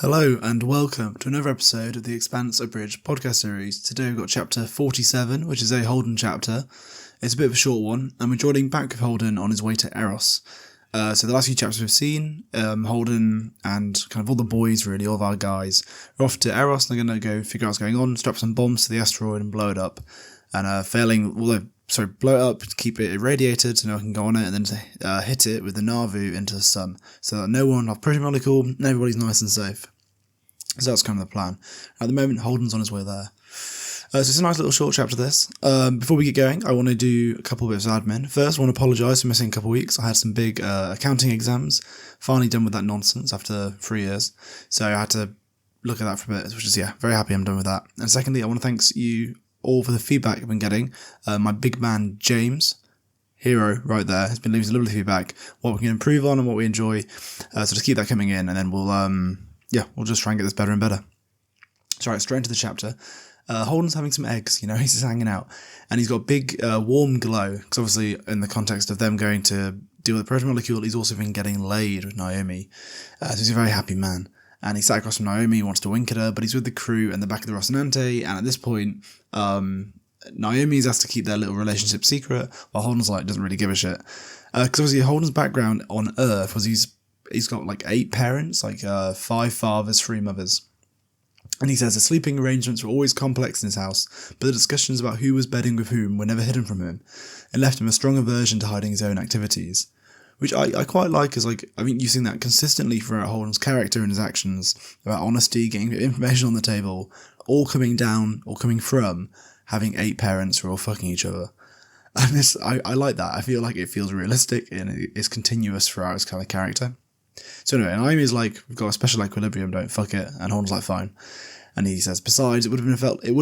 Hello and welcome to another episode of the Expanse Abridged Podcast series. Today we've got chapter 47, which is a Holden chapter. It's a bit of a short one, and we're joining back with Holden on his way to Eros. So the last few chapters we've seen, Holden and kind of all the boys, really, all of our guys, are off to Eros. They're going to go figure out what's going on, strap some bombs to the asteroid and blow it up. And blow it up, keep it irradiated so no one can go on it, and then hit it with the Navu into the sun, so that no one off Prison Molecule, and everybody's nice and safe. So that's kind of the plan. At the moment, Holden's on his way there. So it's a nice little short chapter, this. Before we get going, I want to do a couple of bits of admin. First, I want to apologise for missing a couple of weeks. I had some big accounting exams, finally done with that nonsense after 3 years. So I had to look at that for a bit, which is, very happy I'm done with that. And secondly, I want to thank you all for the feedback I've been getting. My big man, James, hero right there, has been leaving some lovely feedback, what we can improve on and what we enjoy. So just keep that coming in, and then we'll just try and get this better and better. So right, straight into the chapter. Holden's having some eggs, he's just hanging out. And he's got a big warm glow, because obviously in the context of them going to deal with the Proton Molecule, he's also been getting laid with Naomi. So he's a very happy man. And he sat across from Naomi, he wants to wink at her, but he's with the crew in the back of the Rocinante, and at this point, Naomi's asked to keep their little relationship secret, while Holden's doesn't really give a shit. Because obviously Holden's background on Earth was he's got 8 parents, 5 fathers, 3 mothers. And he says the sleeping arrangements were always complex in his house, but the discussions about who was bedding with whom were never hidden from him, and left him a strong aversion to hiding his own activities. Which I quite like, as you've seen that consistently throughout Holden's character and his actions, about honesty, getting information on the table, all coming down, or coming from, having 8 parents who are all fucking each other. And this, I like that. I feel like it feels realistic, and it's continuous throughout his kind of character. So anyway, Naomi's we've got a special equilibrium, don't fuck it, and Holden's fine. And he says, besides, it would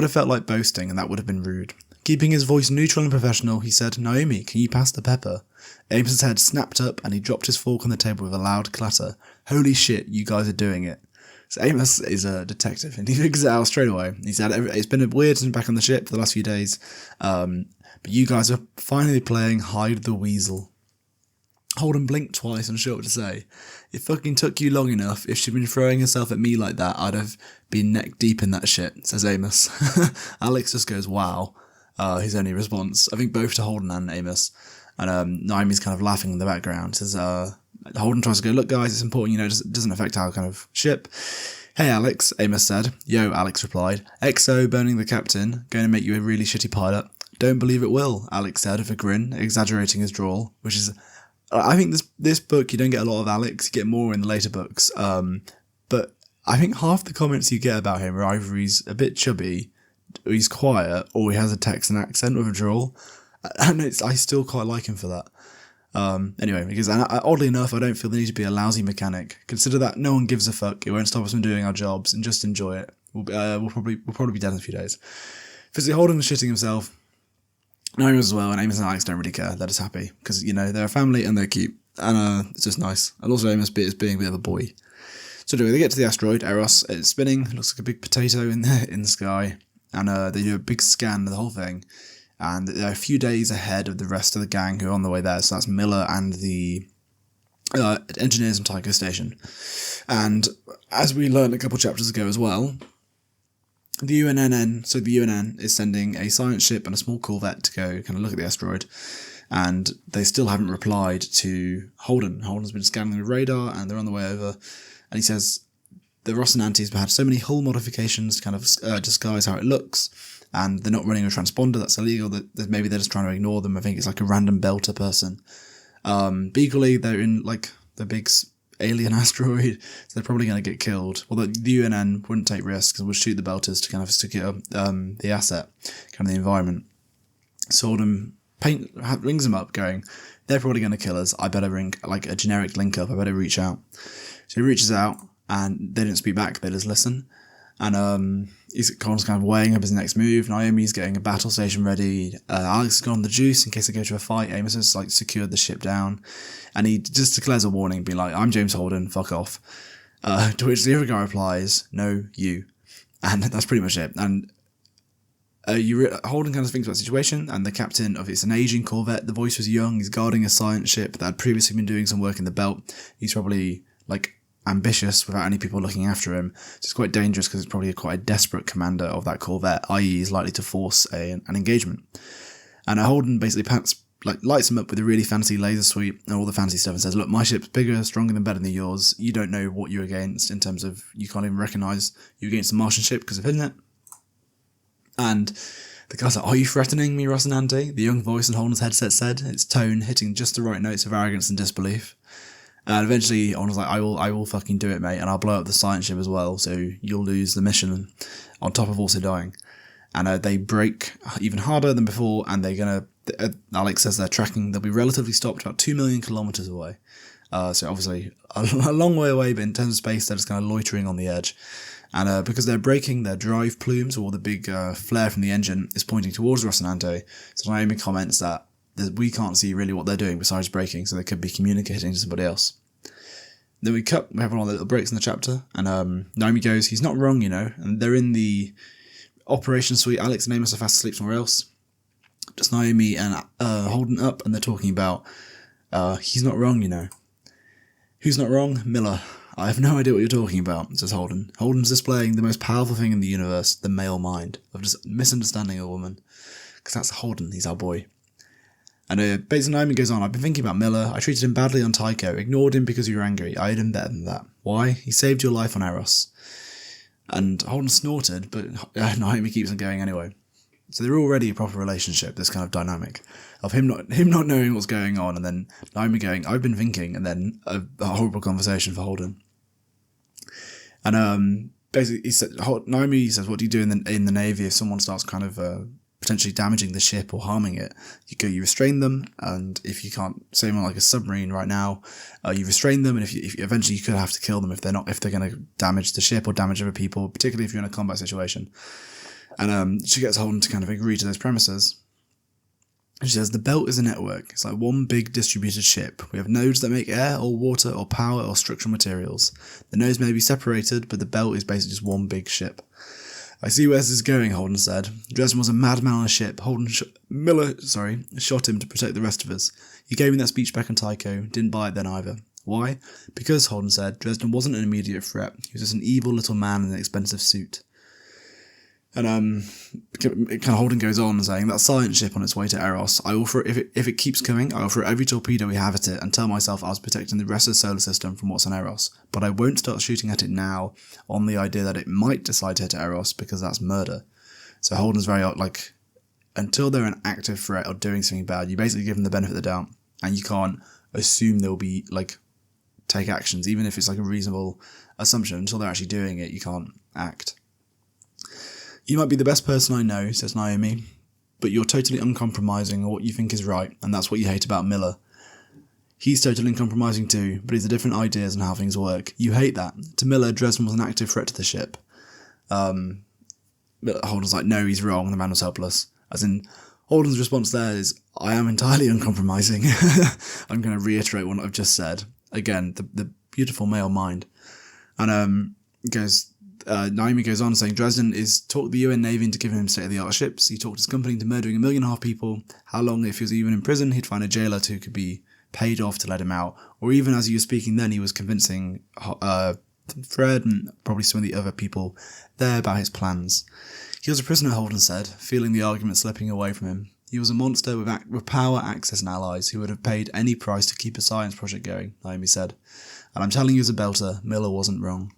have felt like boasting, and that would have been rude. Keeping his voice neutral and professional, he said, "Naomi, can you pass the pepper?" Amos's head snapped up, and he dropped his fork on the table with a loud clatter. "Holy shit, you guys are doing it." So Amos is a detective, and he figures it out straight away. He said, "It's been weird since back on the ship for the last few days, but you guys are finally playing hide the weasel." Holden blinked twice, unsure what to say. "It fucking took you long enough. If she'd been throwing herself at me like that, I'd have been neck deep in that shit," says Amos. Alex just goes, "Wow." His only response, I think both to Holden and Amos. And Naomi's kind of laughing in the background. Says, Holden tries to go, "Look guys, it's important, it doesn't affect our kind of ship." "Hey Alex," Amos said. "Yo," Alex replied. "XO burning the captain, going to make you a really shitty pilot." "Don't believe it will," Alex said with a grin, exaggerating his drawl, which is... I think this book, you don't get a lot of Alex, you get more in the later books. But I think half the comments you get about him are either he's a bit chubby, or he's quiet, or he has a Texan accent with a drawl. And I still quite like him for that. Anyway, because oddly enough, I don't feel the need to be a lousy mechanic. Consider that no one gives a fuck. It won't stop us from doing our jobs, and just enjoy it. We'll probably be dead in a few days. Physically, Holden was shitting himself. Amos as well, and Amos and Alex don't really care. They're just happy because they're a family and they're cute, and it's just nice. And also Amos is being a bit of a boy. So anyway, they get to the asteroid Eros. It's spinning. It looks like a big potato in the sky, and they do a big scan of the whole thing. And they're a few days ahead of the rest of the gang who are on the way there. So that's Miller and the engineers from Tycho Station. And as we learned a couple chapters ago as well, the UNN is sending a science ship and a small corvette to go kind of look at the asteroid, and they still haven't replied to Holden. Holden's been scanning the radar, and they're on the way over, and he says the Rocinante's had so many hull modifications to kind of disguise how it looks, and they're not running a transponder, that's illegal, that maybe they're just trying to ignore them. I think it's a random belter person. But equally, they're in the big alien asteroid, so they're probably going to get killed. Although the UNN wouldn't take risks and would shoot the belters to kind of secure the asset, kind of the environment. So Holden rings them up going, "They're probably going to kill us. I better ring a generic link up. I better reach out." So he reaches out, and they don't speak back, they just listen. And Holden's kind of weighing up his next move. Naomi's getting a battle station ready. Alex has gone on the juice in case they go to a fight. Amos has secured the ship down, and he just declares a warning, being like, "I'm James Holden, fuck off." To which the other guy replies, "No, you." And that's pretty much it. And Holden kind of thinks about the situation, and the captain of it's an aging corvette. The voice was young. He's guarding a science ship that had previously been doing some work in the belt. He's probably ambitious without any people looking after him. So it's quite dangerous because it's probably quite a desperate commander of that corvette, i.e. he's likely to force an engagement. And Holden basically lights him up with a really fancy laser sweep and all the fancy stuff and says, look, my ship's bigger, stronger and better than yours. You don't know what you're against in terms of you can't even recognise you're against a Martian ship because of hitting it. And the guy's like, are you threatening me, Rocinante? The young voice in Holden's headset said, its tone hitting just the right notes of arrogance and disbelief. And eventually Holden's like, I will fucking do it, mate, and I'll blow up the science ship as well, so you'll lose the mission on top of also dying. And they break even harder than before, and they're going to, Alex says they're tracking, they'll be relatively stopped about 2 million kilometres away. So obviously a long way away, but in terms of space, they're just kind of loitering on the edge. And because they're braking, their drive plumes, or the big flare from the engine, is pointing towards Rocinante. So Naomi comments that we can't see really what they're doing besides braking, so they could be communicating to somebody else. Then we have one of the little breaks in the chapter, and Naomi goes, he's not wrong, and they're in the operation suite. Alex and Amos are fast asleep somewhere else. Just Naomi and Holden up, and they're talking about, he's not wrong, Who's not wrong? Miller. I have no idea what you're talking about, says Holden. Holden's displaying the most powerful thing in the universe, the male mind, of just misunderstanding a woman. Because that's Holden, he's our boy. And basically Naomi goes on, I've been thinking about Miller. I treated him badly on Tycho, ignored him because you were angry. I owed him better than that. Why? He saved your life on Eros. And Holden snorted, but Naomi keeps on going anyway. So they're already a proper relationship, this kind of dynamic of him not knowing what's going on, and then Naomi going, I've been thinking, and then a horrible conversation for Holden. And basically Naomi says, what do you do in the Navy if someone starts kind of potentially damaging the ship or harming it? You restrain them, and if you can't, same on like a submarine right now, you restrain them, and if eventually you could have to kill them if they're going to damage the ship or damage other people, particularly if you're in a combat situation. And she gets Holden to kind of agree to those premises. And she says, the belt is a network. It's like one big distributed ship. We have nodes that make air or water or power or structural materials. The nodes may be separated, but the belt is basically just one big ship. I see where this is going, Holden said. Dresden was a madman on a ship. Miller shot him to protect the rest of us. He gave me that speech back on Tycho. Didn't buy it then either. Why? Because, Holden said, Dresden wasn't an immediate threat. He was just an evil little man in an expensive suit. And kind of Holden goes on saying, that science ship on its way to Eros, I will throw if it keeps coming, I will throw every torpedo we have at it and tell myself I was protecting the rest of the solar system from what's on Eros. But I won't start shooting at it now on the idea that it might decide to hit Eros, because that's murder. So Holden's very until they're an active threat or doing something bad, you basically give them the benefit of the doubt, and you can't assume they'll be take actions, even if it's a reasonable assumption. Until they're actually doing it, you can't act. You might be the best person I know, says Naomi, but you're totally uncompromising on what you think is right, and that's what you hate about Miller. He's totally uncompromising too, but he's a different ideas on how things work. You hate that. To Miller, Dresden was an active threat to the ship. Holden's like, no, he's wrong, the man was helpless. As in, Holden's response there is, I am entirely uncompromising. I'm going to reiterate what I've just said. Again, the beautiful male mind. And Naomi goes on saying, Dresden is talked the UN Navy into giving him state-of-the-art ships. He talked his company into murdering 1.5 million people. How long, if he was even in prison, he'd find a jailer who could be paid off to let him out. Or even as he was speaking then, he was convincing Fred and probably some of the other people there about his plans. He was a prisoner, Holden said, feeling the argument slipping away from him. He was a monster with power, access and allies who would have paid any price to keep a science project going, Naomi said. And I'm telling you as a belter, Miller wasn't wrong.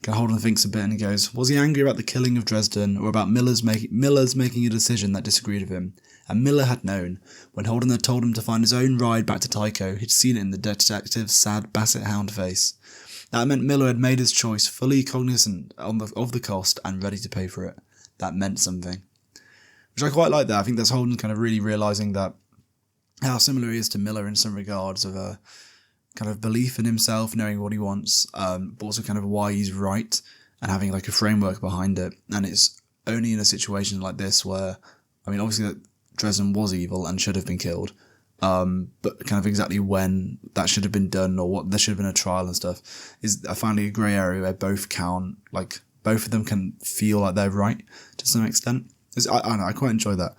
Holden thinks a bit and he goes, was he angry about the killing of Dresden or about Miller's making a decision that disagreed with him? And Miller had known. When Holden had told him to find his own ride back to Tycho, he'd seen it in the detective's sad basset hound face. That meant Miller had made his choice, fully cognizant of the cost and ready to pay for it. That meant something. Which I quite like that. I think that's Holden kind of really realising that how similar he is to Miller in some regards of a kind of belief in himself, knowing what he wants, but also kind of why he's right and having a framework behind it. And it's only in a situation like this where, obviously that Dresden was evil and should have been killed, but kind of exactly when that should have been done or what there should have been a trial and stuff is finally a grey area where both of them can feel like they're right to some extent. I don't know, I quite enjoy that.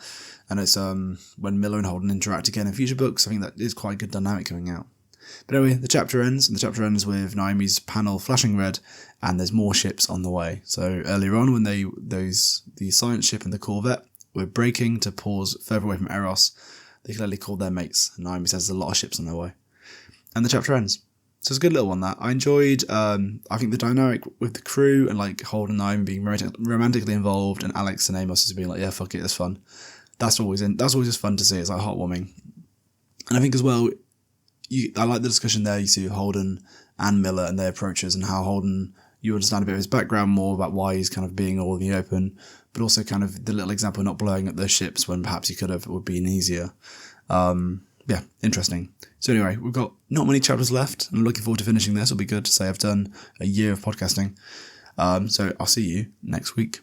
And it's when Miller and Holden interact again in future books, I think that is quite a good dynamic coming out. But anyway, the chapter ends with Naomi's panel flashing red, and there's more ships on the way. So earlier on, when the science ship and the Corvette were braking to pause further away from Eros, they clearly called their mates. Naomi says there's a lot of ships on their way. And the chapter ends. So it's a good little one, that. I enjoyed, I think the dynamic with the crew and like Holden and Naomi being romantically involved, and Alex and Amos just being like, yeah, fuck it, it's fun. That's always just fun to see. It's like heartwarming. And I think as well, I like the discussion there. You see Holden and Miller and their approaches, and how Holden, you understand a bit of his background more about why he's kind of being all in the open, but also kind of the little example of not blowing up those ships when perhaps he could have, it would be easier. Yeah, interesting. So anyway, we've got not many chapters left. I'm looking forward to finishing this. It'll be good to say I've done a year of podcasting. So I'll see you next week.